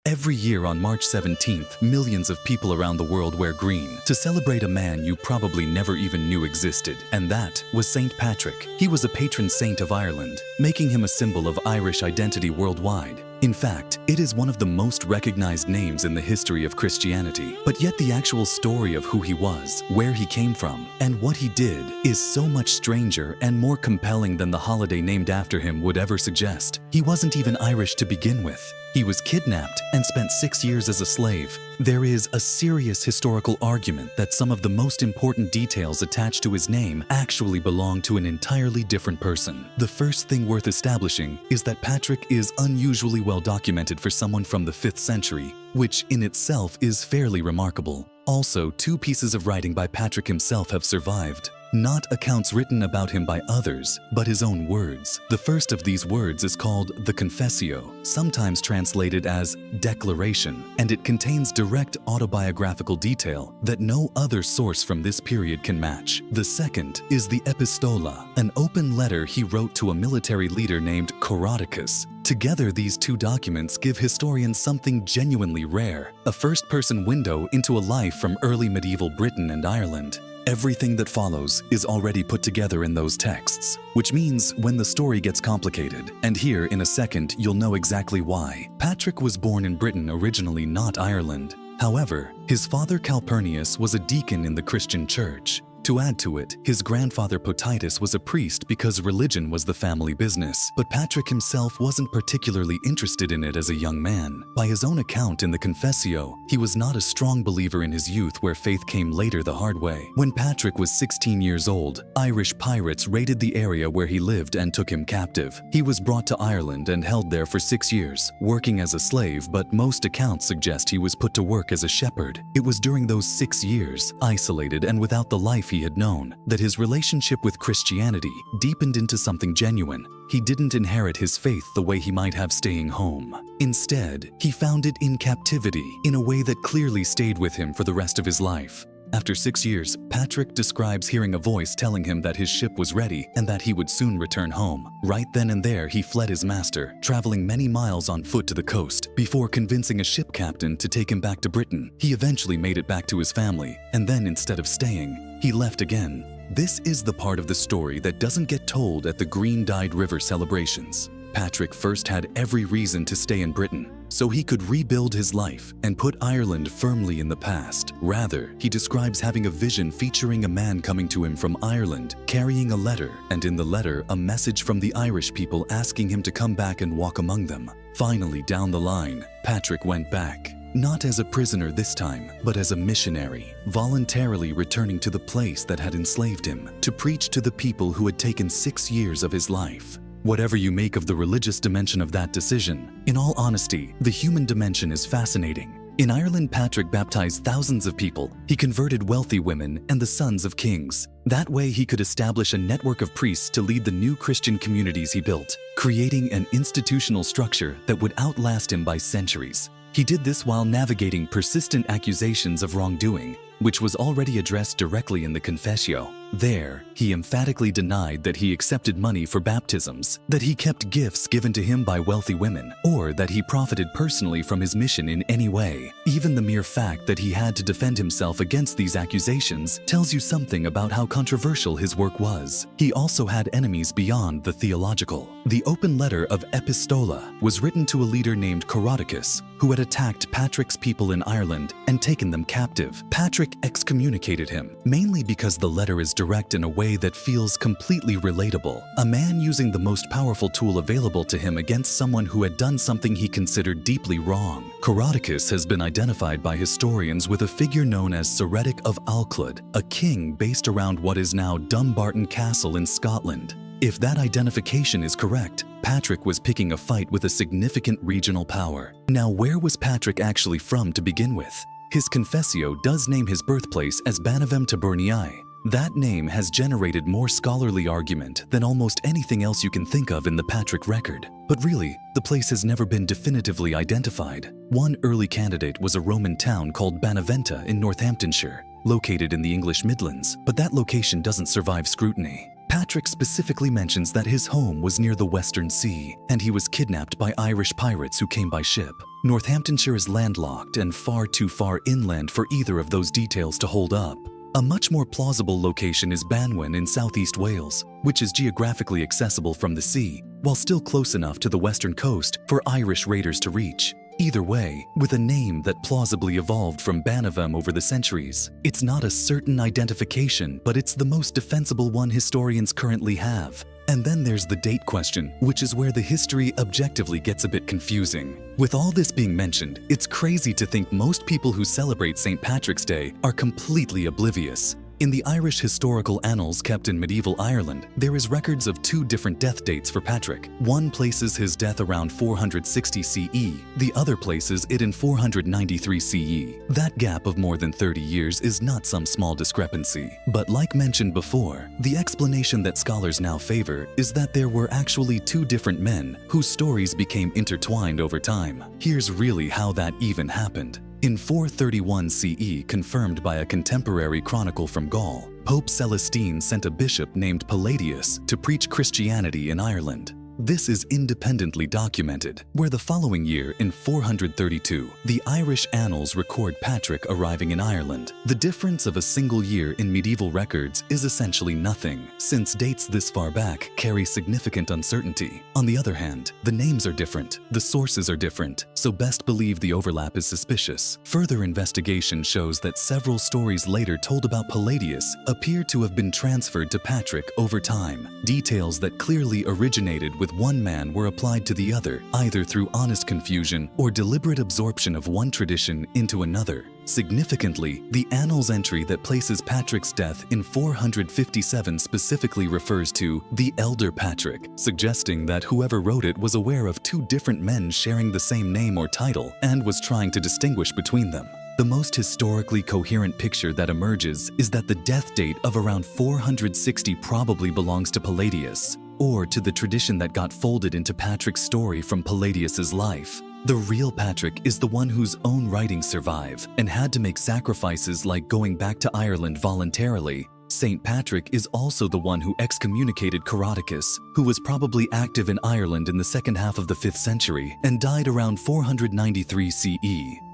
Every year on March 17th, millions of people around the world wear green to celebrate a man you probably never even knew existed. And that was St. Patrick. He was a patron saint of Ireland, making him a symbol of Irish identity worldwide. In fact, it is one of the most recognized names in the history of Christianity. But yet the actual story of who he was, where he came from, and what he did is so much stranger and more compelling than the holiday named after him would ever suggest. He wasn't even Irish to begin with. He was kidnapped and spent 6 years as a slave. There is a serious historical argument that some of the most important details attached to his name actually belong to an entirely different person. The first thing worth establishing is that Patrick is unusually well documented for someone from the 5th century, which in itself is fairly remarkable. Also, 2 pieces of writing by Patrick himself have survived. Not accounts written about him by others, but his own words. The first of these words is called the Confessio, sometimes translated as declaration, and it contains direct autobiographical detail that no other source from this period can match. The second is the Epistola, an open letter he wrote to a military leader named Coroticus. Together, these 2 documents give historians something genuinely rare, a first-person window into a life from early medieval Britain and Ireland. Everything that follows is already put together in those texts, which means when the story gets complicated, and here in a second you'll know exactly why. Patrick was born in Britain originally, not Ireland. However, his father Calpurnius was a deacon in the Christian church. To add to it, his grandfather Potitus was a priest because religion was the family business, but Patrick himself wasn't particularly interested in it as a young man. By his own account in the Confessio, he was not a strong believer in his youth, where faith came later the hard way. When Patrick was 16 years old, Irish pirates raided the area where he lived and took him captive. He was brought to Ireland and held there for 6 years, working as a slave, but most accounts suggest he was put to work as a shepherd. It was during those 6 years, isolated and without the life he had known, that his relationship with Christianity deepened into something genuine. He didn't inherit his faith the way he might have staying home. Instead, he found it in captivity in a way that clearly stayed with him for the rest of his life. After 6 years, Patrick describes hearing a voice telling him that his ship was ready and that he would soon return home. Right then and there, he fled his master, traveling many miles on foot to the coast, before convincing a ship captain to take him back to Britain. He eventually made it back to his family, and then instead of staying, he left again. This is the part of the story that doesn't get told at the Green-Dyed River celebrations. Patrick first had every reason to stay in Britain, so he could rebuild his life and put Ireland firmly in the past. Rather, he describes having a vision featuring a man coming to him from Ireland, carrying a letter, and in the letter, a message from the Irish people asking him to come back and walk among them. Finally, down the line, Patrick went back. Not as a prisoner this time, but as a missionary, voluntarily returning to the place that had enslaved him, to preach to the people who had taken 6 years of his life. Whatever you make of the religious dimension of that decision, in all honesty, the human dimension is fascinating. In Ireland, Patrick baptized thousands of people. He converted wealthy women and the sons of kings. That way, he could establish a network of priests to lead the new Christian communities he built, creating an institutional structure that would outlast him by centuries. He did this while navigating persistent accusations of wrongdoing, which was already addressed directly in the Confessio. There, he emphatically denied that he accepted money for baptisms, that he kept gifts given to him by wealthy women, or that he profited personally from his mission in any way. Even the mere fact that he had to defend himself against these accusations tells you something about how controversial his work was. He also had enemies beyond the theological. The open letter of Epistola was written to a leader named Coroticus, who had attacked Patrick's people in Ireland and taken them captive. Patrick excommunicated him, mainly because the letter is direct in a way that feels completely relatable. A man using the most powerful tool available to him against someone who had done something he considered deeply wrong. Coroticus has been identified by historians with a figure known as Ceretic of Alclud, a king based around what is now Dumbarton Castle in Scotland. If that identification is correct, Patrick was picking a fight with a significant regional power. Now, where was Patrick actually from to begin with? His Confessio does name his birthplace as Banavem Tabernii. That name has generated more scholarly argument than almost anything else you can think of in the Patrick record. But really, the place has never been definitively identified. One early candidate was a Roman town called Banaventa in Northamptonshire, located in the English Midlands, but that location doesn't survive scrutiny. Patrick specifically mentions that his home was near the Western Sea, and he was kidnapped by Irish pirates who came by ship. Northamptonshire is landlocked and far too far inland for either of those details to hold up. A much more plausible location is Banwen in southeast Wales, which is geographically accessible from the sea, while still close enough to the western coast for Irish raiders to reach. Either way, with a name that plausibly evolved from Banavem over the centuries, it's not a certain identification, but it's the most defensible one historians currently have. And then there's the date question, which is where the history objectively gets a bit confusing. With all this being mentioned, it's crazy to think most people who celebrate St. Patrick's Day are completely oblivious. In the Irish historical annals kept in medieval Ireland, there is records of 2 different death dates for Patrick. One places his death around 460 CE, the other places it in 493 CE. That gap of more than 30 years is not some small discrepancy. But like mentioned before, the explanation that scholars now favor is that there were actually 2 different men whose stories became intertwined over time. Here's really how that even happened. In 431 CE, confirmed by a contemporary chronicle from Gaul, Pope Celestine sent a bishop named Palladius to preach Christianity in Ireland. This is independently documented, where the following year, in 432, the Irish annals record Patrick arriving in Ireland. The difference of a single year in medieval records is essentially nothing, since dates this far back carry significant uncertainty. On the other hand, the names are different, the sources are different, so best believe the overlap is suspicious. Further investigation shows that several stories later told about Palladius appear to have been transferred to Patrick over time. Details that clearly originated with one man were applied to the other, either through honest confusion or deliberate absorption of one tradition into another. Significantly, the annals entry that places Patrick's death in 457 specifically refers to the Elder Patrick, suggesting that whoever wrote it was aware of 2 different men sharing the same name or title and was trying to distinguish between them. The most historically coherent picture that emerges is that the death date of around 460 probably belongs to Palladius, or to the tradition that got folded into Patrick's story from Palladius's life. The real Patrick is the one whose own writings survive and had to make sacrifices like going back to Ireland voluntarily. St. Patrick is also the one who excommunicated Coroticus, who was probably active in Ireland in the second half of the 5th century and died around 493 CE.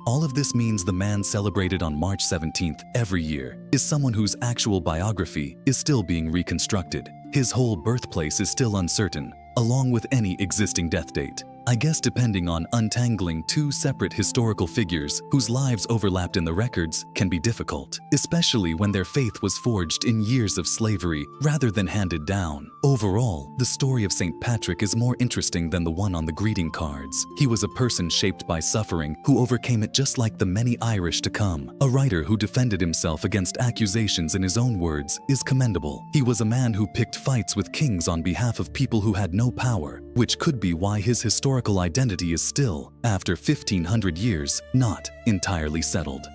All of this means the man celebrated on March 17th every year is someone whose actual biography is still being reconstructed. His whole birthplace is still uncertain, along with any existing death date. I guess depending on untangling 2 separate historical figures whose lives overlapped in the records can be difficult, especially when their faith was forged in years of slavery rather than handed down. Overall, the story of St. Patrick is more interesting than the one on the greeting cards. He was a person shaped by suffering who overcame it just like the many Irish to come. A writer who defended himself against accusations in his own words is commendable. He was a man who picked fights with kings on behalf of people who had no power, which could be why his historical identity is still, after 1500 years, not entirely settled.